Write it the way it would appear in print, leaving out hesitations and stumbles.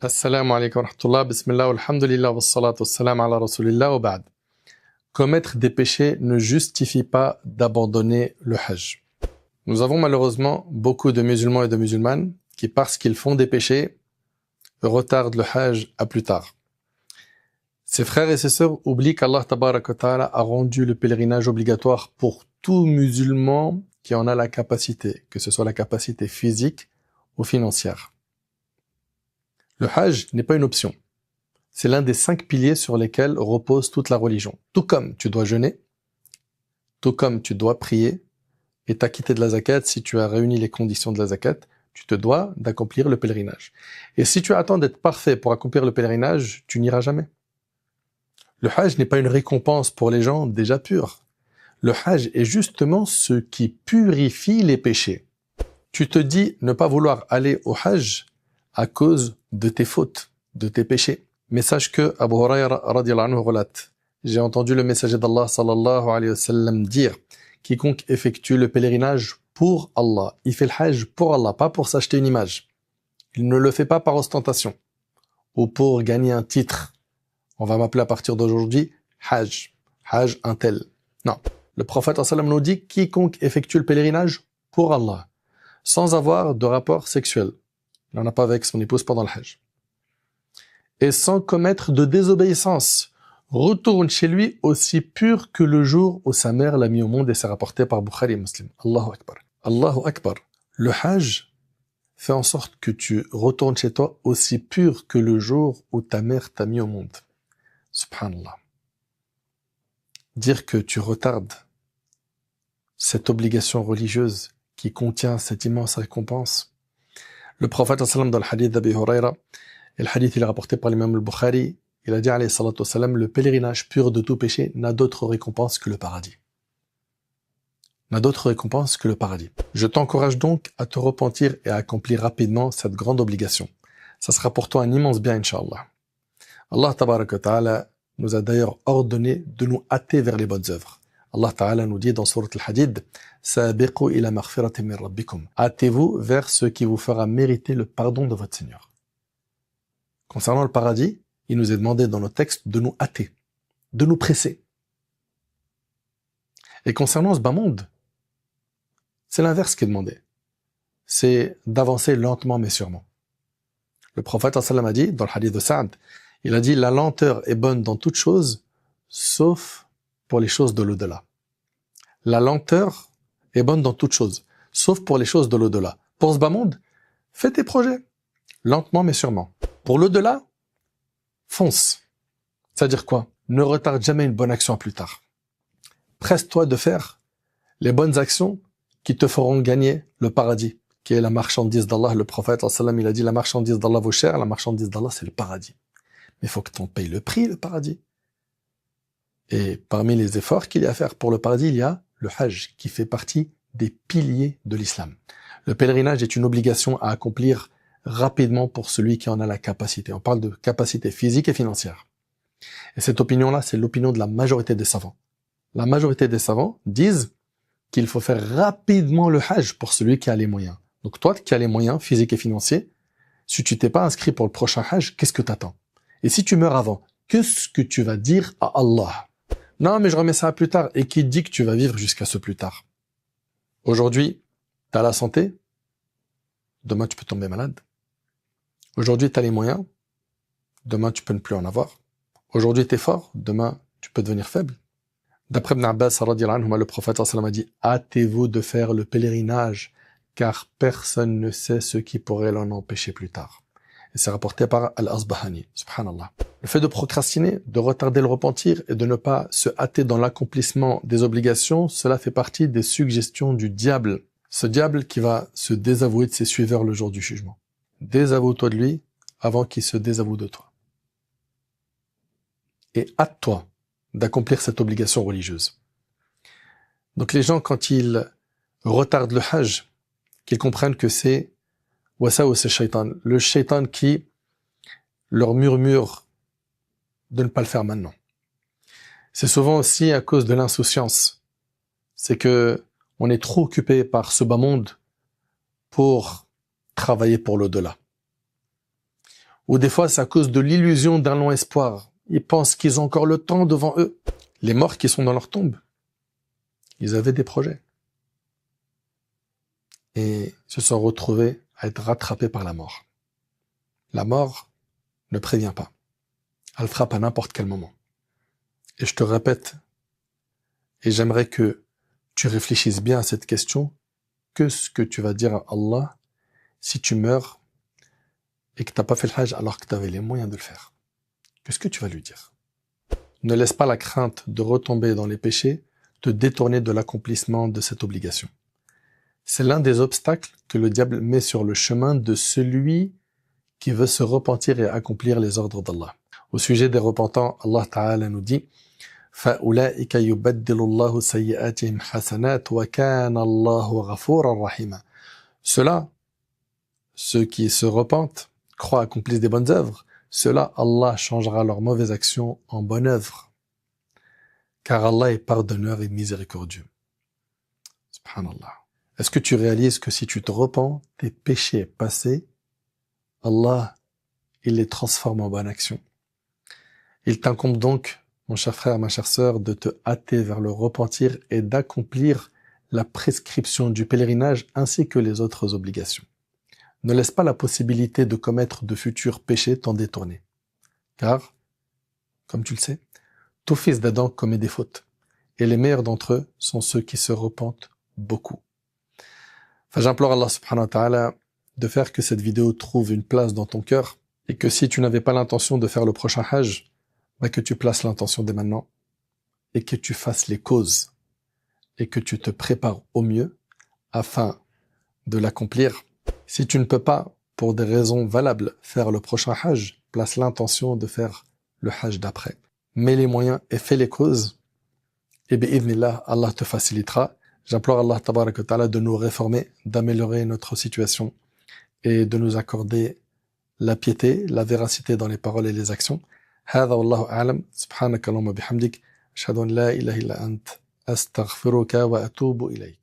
Assalamu alaikum wa rahmatullah, bismillah, alhamdulillah, wa salatu wa salam ala rasulillah, wa ba'd. Commettre des péchés ne justifie pas d'abandonner le hajj. Nous avons malheureusement beaucoup de musulmans et de musulmanes qui, parce qu'ils font des péchés, retardent le hajj à plus tard. Ces frères et ces sœurs oublient qu'Allah tabaraka wa ta'ala a rendu le pèlerinage obligatoire pour tout musulman qui en a la capacité, que ce soit la capacité physique ou financière. Le hajj n'est pas une option. C'est l'un des 5 piliers sur lesquels repose toute la religion. Tout comme tu dois jeûner, tout comme tu dois prier et t'acquitter de la zakat, si tu as réuni les conditions de la zakat, tu te dois d'accomplir le pèlerinage. Et si tu attends d'être parfait pour accomplir le pèlerinage, tu n'iras jamais. Le hajj n'est pas une récompense pour les gens déjà purs. Le hajj est justement ce qui purifie les péchés. Tu te dis ne pas vouloir aller au hajj à cause de tes fautes, de tes péchés. Mais sache que Abu Hurayra radiyallahu anhu relate: j'ai entendu le messager d'Allah sallallahu alayhi wa sallam dire: quiconque effectue le pèlerinage pour Allah, il fait le hajj pour Allah, pas pour s'acheter une image. Il ne le fait pas par ostentation ou pour gagner un titre. On va m'appeler à partir d'aujourd'hui hajj un tel. Non. Le prophète sallallahu alayhi wa sallam nous dit: quiconque effectue le pèlerinage pour Allah, sans avoir de rapport sexuel. Il n'en a pas avec son épouse pendant le hajj. Et sans commettre de désobéissance, retourne chez lui aussi pur que le jour où sa mère l'a mis au monde, et c'est rapporté par Bukhari et Muslim. Allahu Akbar. Allahu Akbar. Le hajj fait en sorte que tu retournes chez toi aussi pur que le jour où ta mère t'a mis au monde. Subhanallah. Dire que tu retardes cette obligation religieuse qui contient cette immense récompense. Le prophète sallam dans le hadith d'Abi Hurayra, et le hadith il est rapporté par l'imam al-Bukhari, il a dit alayhi salatu wassalam: le pèlerinage pur de tout péché n'a d'autre récompense que le paradis. N'a d'autre récompense que le paradis. Je t'encourage donc à te repentir et à accomplir rapidement cette grande obligation. Ça sera pour toi un immense bien, Inch'Allah. Allah tabaraka wa ta'ala nous a d'ailleurs ordonné de nous hâter vers les bonnes œuvres. Allah Ta'ala nous dit dans Sourate Al-Hadid: Sabiqu ila maghfiratin min rabbikum. Hâtez-vous vers ce qui vous fera mériter le pardon de votre Seigneur. Concernant le paradis, il nous est demandé dans nos textes de nous hâter, de nous presser. Et concernant ce bas monde, c'est l'inverse qui est demandé. C'est d'avancer lentement mais sûrement. Le prophète sallam a dit dans le hadith de Sa'd, il a dit: la lenteur est bonne dans toute chose, sauf pour les choses de l'au-delà. La lenteur est bonne dans toute chose, sauf pour les choses de l'au-delà. Pour ce bas monde, fais tes projets, lentement mais sûrement. Pour l'au-delà, fonce. C'est-à-dire quoi? Ne retarde jamais une bonne action à plus tard. Presse-toi de faire les bonnes actions qui te feront gagner le paradis, qui est la marchandise d'Allah. Le prophète sallam, il a dit: la marchandise d'Allah vaut cher, la marchandise d'Allah c'est le paradis. Mais il faut que tu en payes le prix, le paradis. Et parmi les efforts qu'il y a à faire pour le paradis, il y a le hajj, qui fait partie des piliers de l'islam. Le pèlerinage est une obligation à accomplir rapidement pour celui qui en a la capacité. On parle de capacité physique et financière. Et cette opinion-là, c'est l'opinion de la majorité des savants. La majorité des savants disent qu'il faut faire rapidement le hajj pour celui qui a les moyens. Donc toi qui as les moyens physiques et financiers, si tu t'es pas inscrit pour le prochain hajj, qu'est-ce que t'attends? Et si tu meurs avant, qu'est-ce que tu vas dire à Allah? Non, mais je remets ça à plus tard. Et qui dit que tu vas vivre jusqu'à ce plus tard? Aujourd'hui, tu as la santé. Demain, tu peux tomber malade. Aujourd'hui, tu as les moyens. Demain, tu peux ne plus en avoir. Aujourd'hui, tu es fort. Demain, tu peux devenir faible. D'après Ibn Abbas, le prophète sallam a dit: hâtez-vous de faire le pèlerinage, car personne ne sait ce qui pourrait l'en empêcher plus tard. Et c'est rapporté par Al-Asbahani, subhanallah. Le fait de procrastiner, de retarder le repentir et de ne pas se hâter dans l'accomplissement des obligations, cela fait partie des suggestions du diable. Ce diable qui va se désavouer de ses suiveurs le jour du jugement. Désavoue-toi de lui avant qu'il se désavoue de toi. Et hâte-toi d'accomplir cette obligation religieuse. Donc les gens, quand ils retardent le hajj, qu'ils comprennent que c'est wasawasa shaitan, le shaitan qui leur murmure de ne pas le faire maintenant. C'est souvent aussi à cause de l'insouciance. C'est que on est trop occupé par ce bas monde pour travailler pour l'au-delà. Ou des fois, c'est à cause de l'illusion d'un long espoir. Ils pensent qu'ils ont encore le temps devant eux. Les morts qui sont dans leur tombe, ils avaient des projets. Et se sont retrouvés à être rattrapés par la mort. La mort ne prévient pas. Elle frappe à n'importe quel moment. Et je te répète, et j'aimerais que tu réfléchisses bien à cette question, qu'est-ce que tu vas dire à Allah si tu meurs et que tu n'as pas fait le hajj alors que tu avais les moyens de le faire? Qu'est-ce que tu vas lui dire? Ne laisse pas la crainte de retomber dans les péchés te détourner de l'accomplissement de cette obligation. C'est l'un des obstacles que le diable met sur le chemin de celui qui veut se repentir et accomplir les ordres d'Allah. Au sujet des repentants, Allah Ta'ala nous dit فَأُولَئِكَ يُبَدِّلُ اللَّهُ سَيِّئَاتِهِمْ حَسَنَاتٍ وَكَانَ اللَّهُ غَفُورًا رَحِيمًا. Ceux-là, ceux qui se repentent, croient, accomplissent des bonnes œuvres, ceux-là, Allah changera leurs mauvaises actions en bonnes œuvres. Car Allah est pardonneur et miséricordieux. Subhanallah. Est-ce que tu réalises que si tu te repens, tes péchés passés, Allah, il les transforme en bonnes actions. Il t'incombe donc, mon cher frère, ma chère sœur, de te hâter vers le repentir et d'accomplir la prescription du pèlerinage ainsi que les autres obligations. Ne laisse pas la possibilité de commettre de futurs péchés t'en détourner. Car, comme tu le sais, tout fils d'Adam commet des fautes. Et les meilleurs d'entre eux sont ceux qui se repentent beaucoup. Enfin, j'implore Allah subhanahu wa ta'ala de faire que cette vidéo trouve une place dans ton cœur et que si tu n'avais pas l'intention de faire le prochain hajj, que tu places l'intention dès maintenant et que tu fasses les causes et que tu te prépares au mieux afin de l'accomplir. Si tu ne peux pas, pour des raisons valables, faire le prochain hajj, place l'intention de faire le hajj d'après. Mets les moyens et fais les causes et bi'idhnillah, Allah te facilitera. J'implore Allah tabarak wa ta'ala de nous réformer, d'améliorer notre situation et de nous accorder la piété, la véracité dans les paroles et les actions. هذا والله أعلم سبحانك اللهم وبحمدك أشهد أن لا إله إلا أنت أستغفرك وأتوب إليك